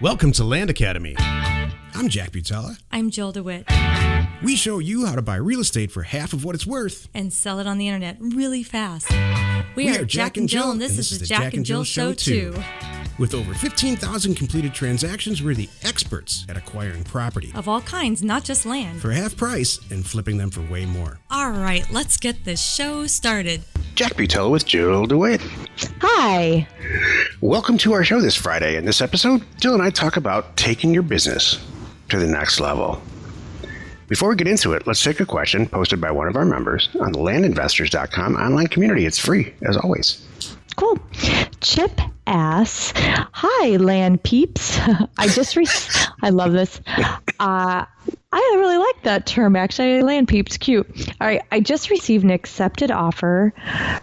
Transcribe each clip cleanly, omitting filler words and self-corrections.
Welcome to Land Academy. I'm Jack Butala. I'm Jill DeWit. We show you how to buy real estate for half of what it's worth. And sell it on the internet really fast. We are Jack and Jill, and this is the Jack and Jill Show 2. With over 15,000 completed transactions, we're the experts at acquiring property. Of all kinds, not just land. For half price and flipping them for way more. All right, let's get this show started. Jack Butala with Jill DeWit. Hi. Welcome to our show this Friday. In this episode, Jill and I talk about taking your business to the next level. Before we get into it, let's take a question posted by one of our members on the landinvestors.com online community. It's free, as always. Cool. Chip asks, "Hi, land peeps. I love this. I really like that term, actually. Land peeps, cute. All right, I just received an accepted offer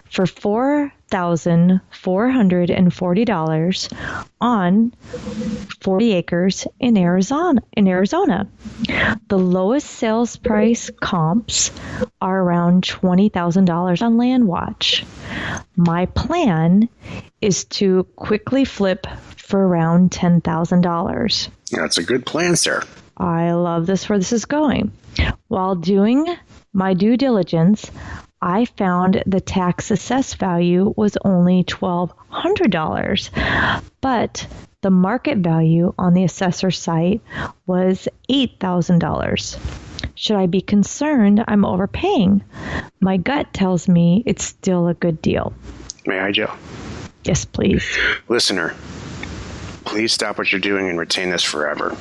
for $4,440 on 40 acres in Arizona. The lowest sales price comps are around $20,000 on LandWatch. My plan is to quickly flip for around $10,000. That's a good plan, sir. I love this, where this is going. While doing my due diligence, I found the tax assessed value was only $1,200, but the market value on the assessor site was $8,000. Should I be concerned I'm overpaying? My gut tells me it's still a good deal. May I, Jill? Yes, please. Listener, please stop what you're doing and retain this forever.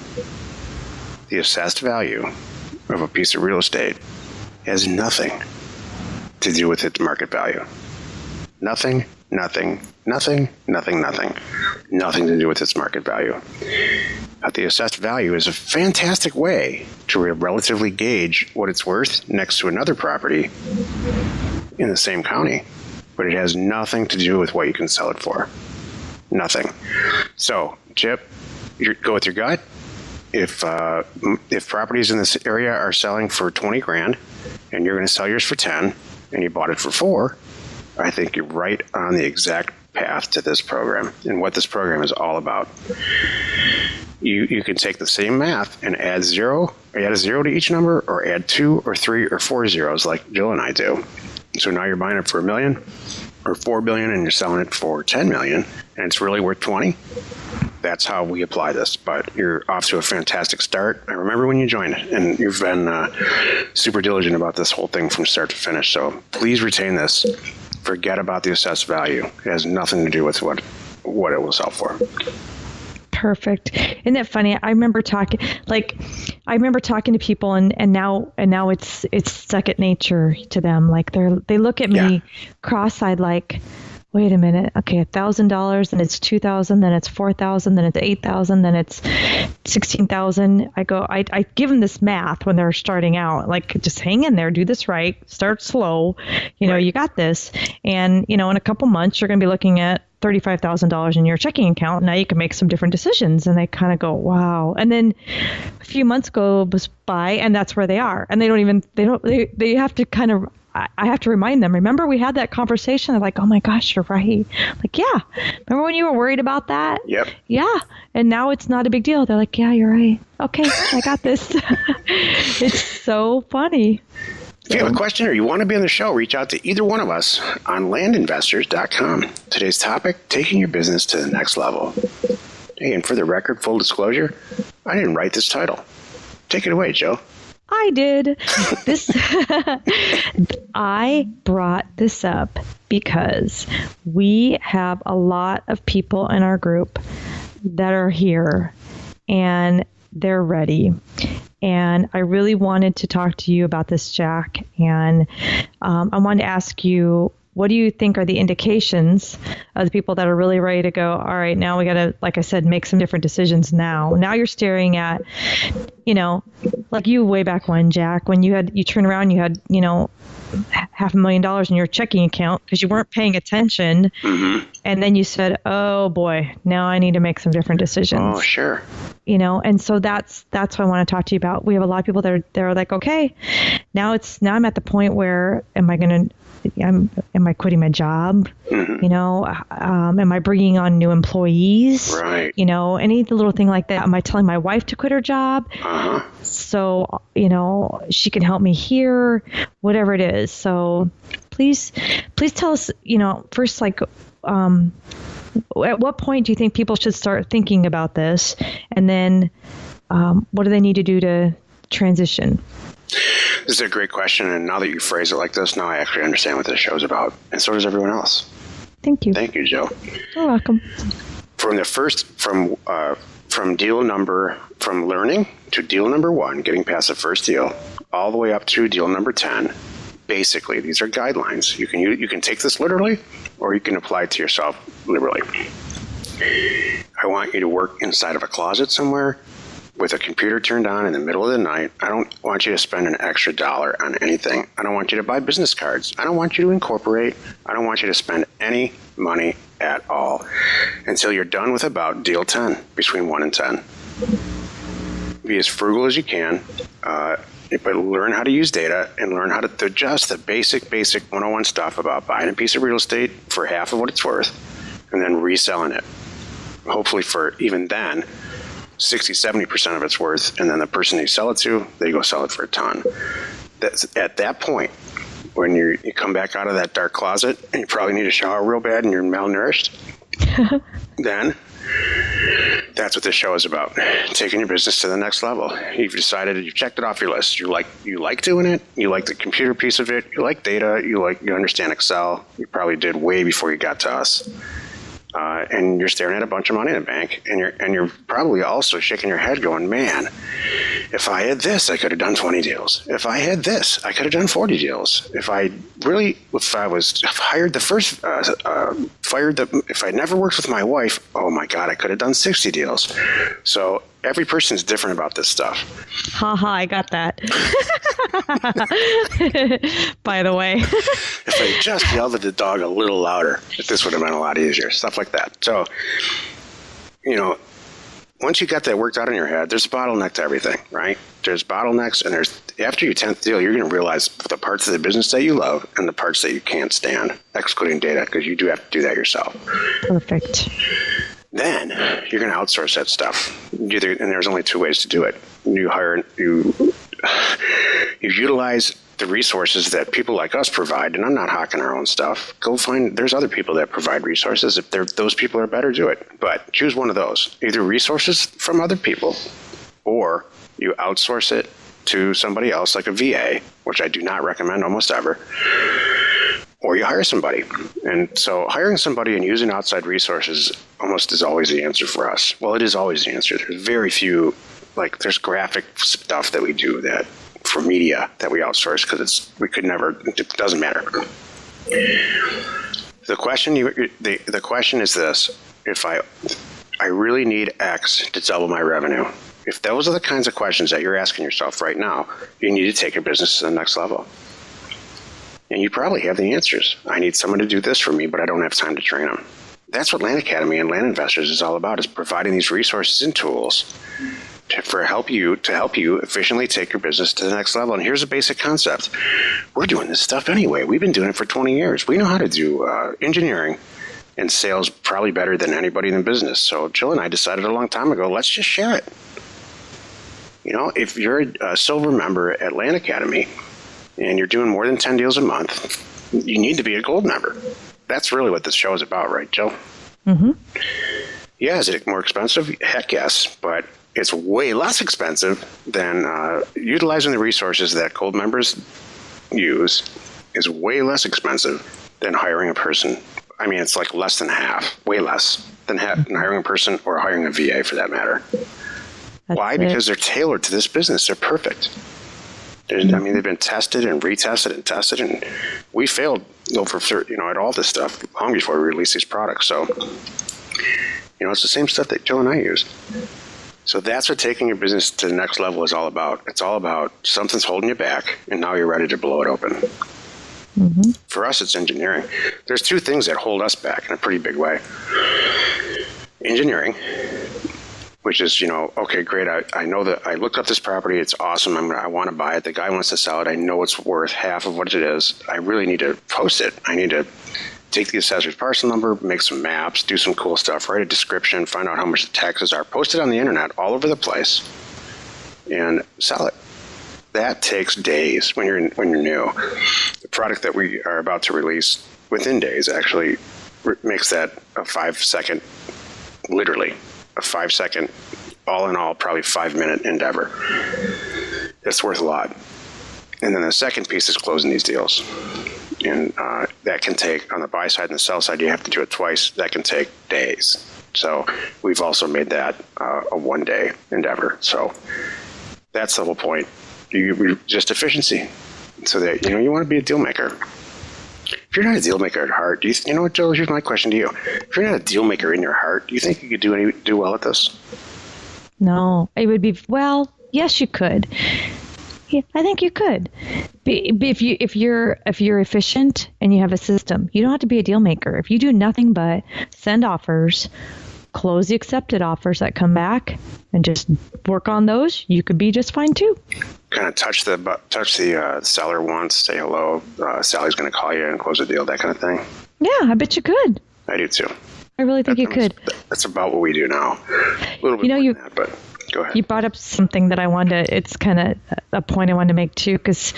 The assessed value of a piece of real estate has nothing to do with its market value. Nothing to do with its market value. But the assessed value is a fantastic way to relatively gauge what it's worth next to another property in the same county. But it has nothing to do with what you can sell it for. Nothing. So, Chip, go with your gut. If properties in this area are selling for 20 grand and you're going to sell yours for 10 and you bought it for 4, I think you're right on the exact path to this program and what this program is all about. You can take the same math and add a zero to each number, or add 2 or 3 or 4 zeros like Jill and I do. So now you're buying it for $1 million or $4 billion and you're selling it for $10 million and it's really worth 20. That's how we apply this, but you're off to a fantastic start. I remember when you joined, and you've been super diligent about this whole thing from start to finish. So please retain this. Forget about the assessed value. It has nothing to do with what it will sell for. Perfect. Isn't that funny? I remember talking to people, and now it's second nature to them. Like they look at me cross-eyed, like, wait a minute. Okay, $1,000, then it's $2,000, then it's $4,000, then it's $8,000, then it's $16,000. I give them this math when they're starting out, like, just hang in there, do this right, start slow. Right. You got this. And, in a couple months, you're going to be looking at $35,000 in your checking account. Now you can make some different decisions. And they kind of go, wow. And then a few months goes by, and that's where they are. And they have to kind of, I have to remind them, remember we had that conversation? They're like, oh my gosh, you're right. Like, yeah. Remember when you were worried about that? Yep. Yeah. And now it's not a big deal. They're like, yeah, you're right. Okay, I got this. It's so funny. If you have a question or you want to be on the show, reach out to either one of us on landinvestors.com. Today's topic, taking your business to the next level. Hey, and for the record, full disclosure, I didn't write this title. Take it away, Joe. I did. I brought this up because we have a lot of people in our group that are here and they're ready. And I really wanted to talk to you about this, Jack. And I wanted to ask you, what do you think are the indications of the people that are really ready to go, all right, now we got to, like I said, make some different decisions now. Now you're staring at, like you way back when, Jack, when you turn around, you had, $500,000 in your checking account because you weren't paying attention. Mm-hmm. And then you said, oh boy, now I need to make some different decisions. Oh, sure. And so that's what I want to talk to you about. We have a lot of people that are like, okay, now I'm at the point where am I going to am I quitting my job? Mm-hmm. You know, am I bringing on new employees? Right. You know, any little thing like that. Am I telling my wife to quit her job? Uh-huh. So, you know, she can help me here, whatever it is. So please tell us, you know, first, like, at what point do you think people should start thinking about this? And then what do they need to do to transition? This is a great question, and now that you phrase it like this, now I actually understand what this show's about, and so does everyone else. Thank you. Thank you, Joe. You're welcome. From learning to deal number 1, getting past the first deal, all the way up to deal number 10. Basically, these are guidelines. You can take this literally, or you can apply it to yourself liberally. I want you to work inside of a closet somewhere with a computer turned on in the middle of the night. I don't want you to spend an extra dollar on anything. I don't want you to buy business cards. I don't want you to incorporate. I don't want you to spend any money at all until you're done with about deal 10, between 1 and 10. Be as frugal as you can, but learn how to use data and learn how to adjust the basic 101 stuff about buying a piece of real estate for half of what it's worth and then reselling it. Hopefully for even then, 60-70% of its worth, and then the person you sell it to, they go sell it for a ton. That's at that point when you come back out of that dark closet and you probably need a shower real bad and you're malnourished. Then that's what this show is about, taking your business to the next level. You've decided, you've checked it off your list. You like doing it. You like the computer piece of it. You like data. You understand Excel. You probably did way before you got to us. And you're staring at a bunch of money in the bank, and you're probably also shaking your head going, man, if I had this, I could have done 20 deals. If I had this, I could have done 40 deals. If I never worked with my wife, oh my God, I could have done 60 deals. So every person's different about this stuff. I got that. By the way. If I just yelled at the dog a little louder, this would have been a lot easier. Stuff like that. So, you know, once you got that worked out in your head, there's a bottleneck to everything, right? There's bottlenecks, and after your 10th deal, you're going to realize the parts of the business that you love and the parts that you can't stand, excluding data, because you do have to do that yourself. Perfect. Then you're going to outsource that stuff. And there's only 2 ways to do it. You utilize the resources that people like us provide, and I'm not hawking our own stuff. Go find, there's other people that provide resources. If those people are better, do it. But choose one of those. Either resources from other people, or you outsource it to somebody else like a VA, which I do not recommend almost ever, or you hire somebody. And so hiring somebody and using outside resources almost is always the answer for us. Well, it is always the answer. There's very few, like there's graphic stuff that we do that for media that we outsource because it doesn't matter. The question is this: if I really need X to double my revenue, if those are the kinds of questions that you're asking yourself right now, you need to take your business to the next level. And you probably have the answers. I need someone to do this for me, but I don't have time to train them. That's what Land Academy and Land Investors is all about, is providing these resources and tools to help you efficiently take your business to the next level. And here's a basic concept. We're doing this stuff anyway. We've been doing it for 20 years. We know how to do engineering and sales probably better than anybody in the business. So Jill and I decided a long time ago, let's just share it. You know, if you're a silver member at Land Academy and you're doing more than 10 deals a month, you need to be a gold member. That's really what this show is about, right, Jill? Mm-hmm. Yeah, is it more expensive? Heck yes, but it's way less expensive than utilizing the resources that gold members use is way less expensive than hiring a person. I mean, it's like less than half, way less than hiring a person or hiring a VA for that matter. Why? Because they're tailored to this business. They're perfect. I mean, they've been tested and retested and tested, and we failed at all this stuff long before we released these products. So, it's the same stuff that Jill and I use. So that's what taking your business to the next level is all about. It's all about something's holding you back, and now you're ready to blow it open. Mm-hmm. For us, it's engineering. There's 2 things that hold us back in a pretty big way. Engineering, which is, okay, great. I know that I looked up this property. It's awesome. I want to buy it. The guy wants to sell it. I know it's worth half of what it is. I really need to post it. I need to take the assessor's parcel number, make some maps, do some cool stuff, write a description, find out how much the taxes are, post it on the internet all over the place, and sell it. That takes days when you're new. The product that we are about to release within days actually makes that a 5-second, literally a 5-second, all in all, probably 5-minute endeavor. It's worth a lot. And then the second piece is closing these deals. And that can take, on the buy side and the sell side, you have to do it twice. That can take days. So we've also made that a one-day endeavor. So that's the whole point. Just efficiency. So that, you want to be a deal maker. If you're not a deal maker at heart, you know what, Joe? Here's my question to you. If you're not a deal maker in your heart, do you think you could do well at this? No, it would be, well, yes, you could. Yeah, I think you could. If you're efficient and you have a system, you don't have to be a deal maker. If you do nothing but send offers, close the accepted offers that come back, and just work on those, you could be just fine too. Kind of touch the seller once, say hello. Sally's going to call you and close a deal, that kind of thing. Yeah, I bet you could. I do too. I really think you could. That's about what we do now. A little bit more than that, but go ahead. You brought up something that I wanted to, it's kind of a point I wanted to make too, because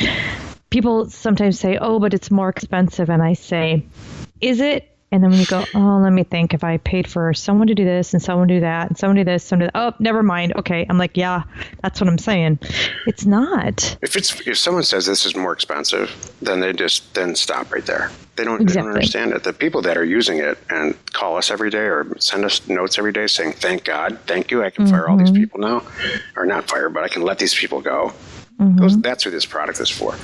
people sometimes say, oh, but it's more expensive. And I say, is it? And then when you go, oh, let me think, if I paid for someone to do this and someone to do that and someone to do this, someone to that, oh, never mind. Okay. I'm like, yeah, that's what I'm saying. It's not. If someone says this is more expensive, then then stop right there. They don't understand it. The people that are using it and call us every day or send us notes every day saying, thank God, thank you, I can fire all these people now. Or not fire, but I can let these people go. That's what this product is for.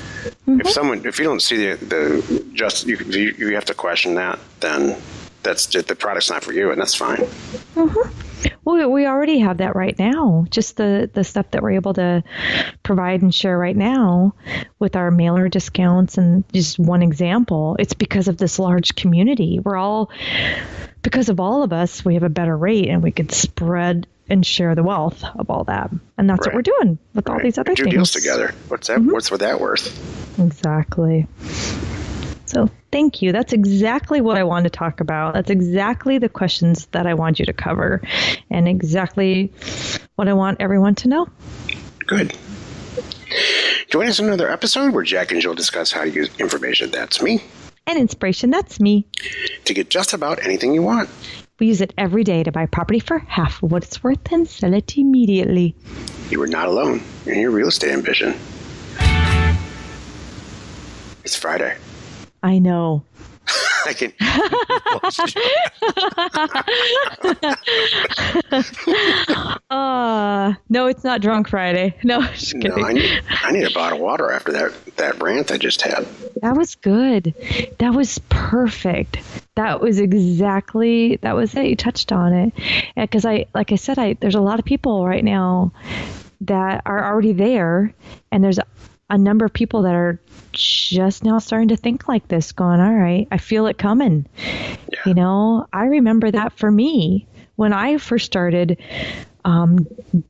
If you don't see you have to question that, then that's just, the product's not for you, and that's fine. Well, we already have that right now. Just the stuff that we're able to provide and share right now with our mailer discounts, and just one example, it's because of this large community. Because of all of us, we have a better rate, and we could spread and share the wealth of all that. And that's what we're doing with all these other things. Do deals together. What's that worth? Exactly. So thank you. That's exactly what I wanted to talk about. That's exactly the questions that I want you to cover, and exactly what I want everyone to know. Good. Join us in another episode where Jack and Jill discuss how to use information, that's me, and inspiration, that's me, to get just about anything you want. We use it every day to buy property for half of what it's worth and sell it immediately. You are not alone in your real estate ambition. It's Friday. I know. I can. No, it's not Drunk Friday. No, just kidding. No, I need a bottle of water after that rant I just had. That was good. That was perfect. That was it. You touched on it. Because like I said, there's a lot of people right now that are already there, and there's a number of people that are just now starting to think like this, going, all right, I feel it coming. Yeah. I remember that for me when I first started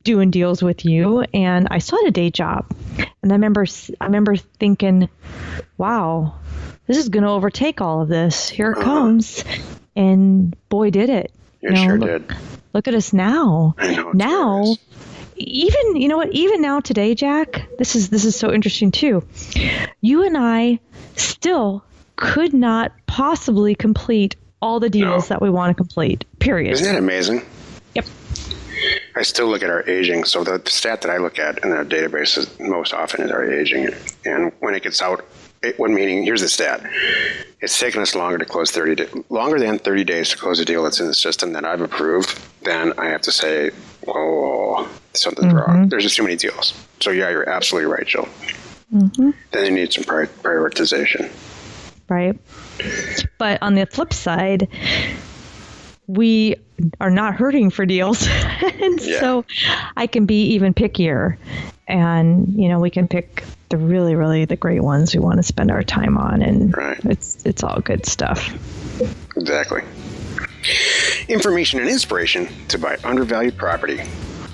doing deals with you, and I still had a day job. And I remember thinking, wow, this is going to overtake all of this. Here it comes. And boy, did it. It sure did. Look at us now. I know. Now, even now today, Jack, this is so interesting too. You and I still could not possibly complete all the deals that we want to complete, period. Isn't that amazing? Yep. I still look at our aging. So the stat that I look at in our database most often is our aging. And when it gets out, here's the stat. It's taken us longer than 30 days to close a deal that's in the system that I've approved. Then I have to say, oh, something's wrong. There's just too many deals. So yeah, you're absolutely right, Jill. Then you need some prioritization. Right. But on the flip side, we are not hurting for deals. And so I can be even pickier. And, we can pick the really, really the great ones we want to spend our time on. And it's all good stuff. Exactly. Information and inspiration to buy undervalued property.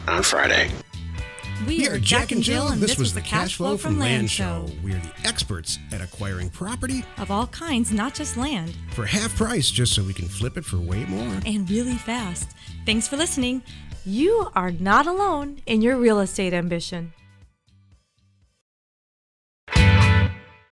on Friday. We are Jack and Jill, and this was the Cash Flow from Land Show. We are the experts at acquiring property Of all kinds, not just land. for half price just so we can flip it for way more. And really fast. Thanks for listening. You are not alone in your real estate ambition.